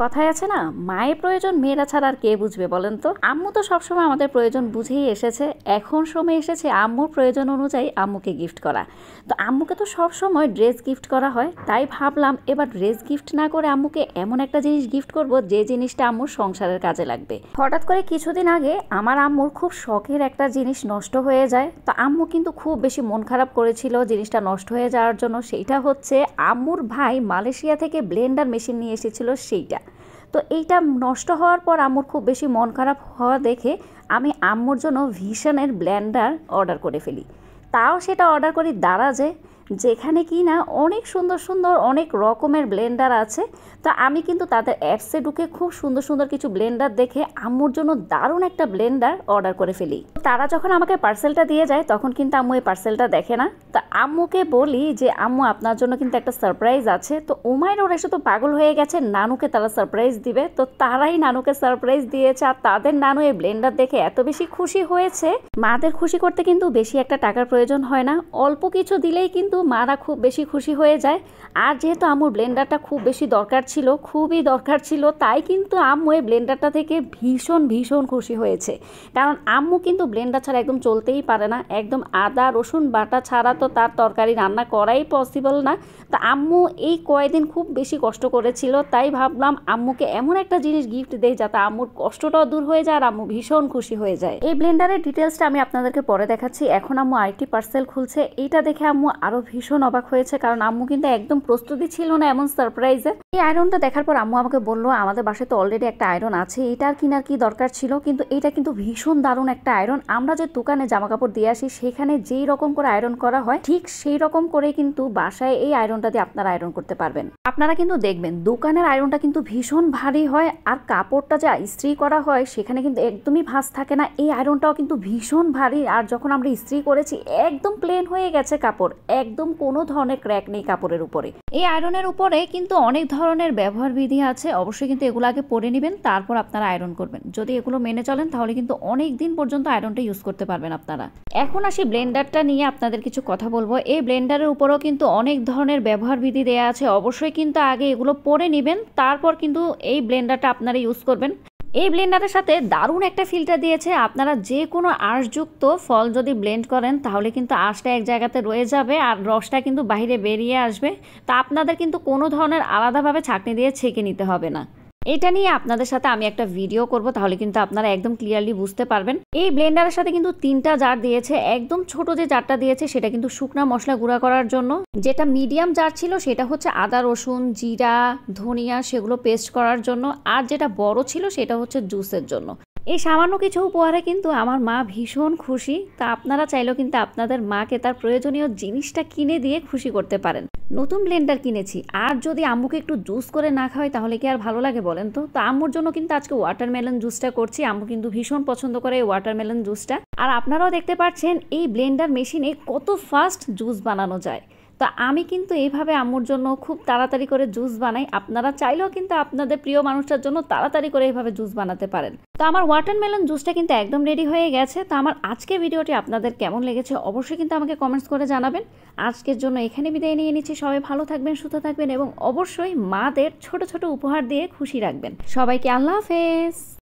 কথায় আছে না, মায়ের প্রয়োজন মেয়েরা ছাড়া আর কে বুঝবে বলেন তো। আম্মু তো সবসময় আমাদের প্রয়োজন বুঝেই এসেছে, এখন সময় এসেছে আম্মুর প্রয়োজন অনুযায়ী আম্মুকে গিফট করা। তো আম্মুকে তো সবসময় ড্রেস গিফট করা হয়, তাই ভাবলাম এবার ড্রেস গিফট না করে আম্মুকে এমন একটা জিনিস গিফট করব যে জিনিসটা আম্মুর সংসারের কাজে লাগবে। হঠাৎ করে কিছুদিন আগে আমার আম্মুর খুব শখের একটা জিনিস নষ্ট হয়ে যায়। তো আম্মু কিন্তু খুব বেশি মন খারাপ করেছিল জিনিসটা নষ্ট হয়ে যাওয়ার জন্য। সেইটা হচ্ছে আম্মুর ভাই মালয়েশিয়া থেকে ব্লেন্ডার মেশিন নিয়ে এসেছিল সেইটা। তো এইটা নষ্ট হওয়ার পর আম্মুর খুব বেশি মন খারাপ হওয়া দেখে আমি আম্মুর জন্য ভিশনের ব্লেন্ডার অর্ডার করে ফেলি। তাও সেটা অর্ডার করি দারাজে, যেখানে কি না অনেক সুন্দর সুন্দর অনেক রকমের ব্লেন্ডার আছে। তো আমি কিন্তু তাদের অ্যাপসে ঢুকে খুব সুন্দর সুন্দর কিছু ব্লেন্ডার দেখে আম্মুর জন্য দারুণ একটা ব্লেন্ডার অর্ডার করে ফেলি। তারা যখন আমাকে পার্সেলটা দিয়ে যায় তখন কিন্তু আম্মু এই পার্সেলটা দেখে না। তা আম্মুকে বলি যে আম্মু আপনার জন্য কিন্তু একটা সারপ্রাইজ আছে। তো উমায়ের ওরা এসে তো পাগল হয়ে গেছে, নানুকে তারা সারপ্রাইজ দিবে। তো তারাই নানুকে সারপ্রাইজ দিয়েছে, আর তাদের নানু এই ব্লেন্ডার দেখে এত বেশি খুশি হয়েছে। মাদের খুশি করতে কিন্তু বেশি একটা টাকার প্রয়োজন হয় না, অল্প কিছু দিলেই কিন্তু মারা খুব বেশি খুশি হয়ে যায়। আর যেহেতু আম্মুর ব্লেন্ডারটা খুব বেশি দরকার ছিল, খুবই দরকার ছিল, তাই কিন্তু আম্মু এই ব্লেন্ডারটা থেকে ভীষণ ভীষণ খুশি হয়েছে। কারণ আম্মু কিন্তু ব্লেন্ডার ছাড়া একদম চলতেই পারে না, একদম আদা রসুন বাটা ছাড়া তো তার তরকারি রান্না করাই পসিবল না। তা আম্মু এই কয়েকদিন খুব বেশি কষ্ট করেছিল, তাই ভাবলাম আম্মুকে এমন একটা জিনিস গিফট দেই যাতে আম্মুর কষ্টটাও দূর হয়ে যায় আর আম্মু ভীষণ খুশি হয়ে যায়। এই ব্লেন্ডারের ডিটেলসটা আমি আপনাদেরকে পরে দেখাচ্ছি। এখন আম্মু আরেকটি পার্সেল খুলছে, এইটা দেখে আম্মু আরো ভীষণ অবাক হয়েছে, কারণ আম্মু কিন্তু একদম প্রস্তুতি ছিল না এমন সারপ্রাইজে। এই আয়রনটা দেখার পর আম্মু আমাকে বললো আমাদের বাসায় তো অলরেডি একটা আয়রন আছে, এটার কিনার কি দরকার ছিল, কিন্তু এটা কিন্তু ভীষণ দারুণ একটা আয়রন। আমরা যে দোকানে জামা কাপড় দিয়ে আসি সেখানে যেই রকম করে আয়রন করা হয় ঠিক সেই রকম করে কিন্তু বাসায় এই আয়রনটা দিয়ে আপনারা আয়রন করতে পারবেন। আপনারা কিন্তু দেখবেন দোকানের আয়রনটা কিন্তু ভীষণ ভারী হয়, আর কাপড়টা যা ইস্ত্রি করা হয় সেখানে কিন্তু একদমই ভাঁজ থাকে না। এই আয়রনটাও কিন্তু ভীষণ ভারী, আর যখন আমরা ইস্ত্রি করেছি একদম প্লেন হয়ে গেছে কাপড়, একদম কোনো ধরনের ক্র্যাক নেই কাপড়ের উপরে। এই আয়রনের উপরে কিন্তু অনেক ধরনের ব্যবহার বিধি আছে, অবশ্যই কিন্তু এগুলো আগে পড়ে নেবেন, তারপর আপনারা আয়রন করবেন। যদি এগুলো মেনে চলেন তাহলে কিন্তু অনেক দিন পর্যন্ত আয়রনটা ইউজ করতে পারবেন আপনারা। এখন আসি ব্লেন্ডারটা নিয়ে আপনাদের কিছু কথা বলবো। এই ব্লেন্ডারের উপরেও কিন্তু অনেক ধরনের ব্যবহার বিধি দেয়া আছে, অবশ্যই কিন্তু আগে এগুলো পড়ে নেবেন, তারপর কিন্তু এই ব্লেন্ডারটা আপনারা ইউজ করবেন। এই ব্লেন্ডারের সাথে দারুণ একটা ফিল্টার দিয়েছে, আপনারা যে কোনো আঁশযুক্ত ফল যদি ব্লেন্ড করেন তাহলে কিন্তু আঁশটা এক জায়গাতে রয়ে যাবে আর রসটা কিন্তু বাইরে বেরিয়ে আসবে। তা আপনাদের কিন্তু কোনো ধরনের আলাদাভাবে ছাঁকনি দিয়ে ছেঁকে নিতে হবে না। এটা নিয়ে আপনাদের সাথে আমি একটা ভিডিও করব, তাহলে কিন্তু আপনারা একদম ক্লিয়ারলি বুঝতে পারবেন। এই ব্লেন্ডারের সাথে কিন্তু 3টা জার দিয়েছে, একদম ছোট যে জারটা দিয়েছে সেটা কিন্তু শুকনা মশলা গুঁড়া করার জন্য, যেটা মিডিয়াম জার ছিল সেটা হচ্ছে আদা রসুন জিরা ধনিয়া সেগুলো পেস্ট করার জন্য, আর যেটা বড় ছিল সেটা হচ্ছে জুসের জন্য। এই সামান্য কিছু উপহারে কিন্তু আমার মা ভীষণ খুশি। তা আপনারা চাইলেও কিন্তু আপনাদের মাকে তার প্রয়োজনীয় জিনিসটা কিনে দিয়ে খুশি করতে পারেন। নতুন ব্লেন্ডার কিনেছি, আর যদি আম্মুকে একটু জুস করে না খাওয়াই তাহলে কি আর ভালো লাগে বলেন তো। তো আম্মুর জন্য কিন্তু আজকে ওয়াটারমেলন জুসটা করছি, আম্মু কিন্তু ভীষণ পছন্দ করে এই ওয়াটারমেলন জুসটা। আর আপনারাও দেখতে পাচ্ছেন এই ব্লেন্ডার মেশিনে কত ফাস্ট জুস বানানো যায়। তো আমি কিন্তু এইভাবে আম্মুর জন্য খুব তাড়াতাড়ি করে জুস বানাই, আপনারা চাইলেও কিন্তু আপনাদের প্রিয় মানুষটার জন্য তাড়াতাড়ি করে এইভাবে জুস বানাতে পারেন। তো আমার ওয়াটারমেলন জুসটা কিন্তু একদম রেডি হয়ে গেছে। তো আমার আজকের ভিডিওটি আপনাদের কেমন লেগেছে অবশ্যই কিন্তু আমাকে কমেন্টস করে জানাবেন। আজকের জন্য এখানে বিদায় নিয়ে নিচ্ছি, সবাই ভালো থাকবেন সুস্থ থাকবেন এবং অবশ্যই মাদের ছোট ছোট উপহার দিয়ে খুশি রাখবেন সবাইকে। আল্লাহ হাফেজ।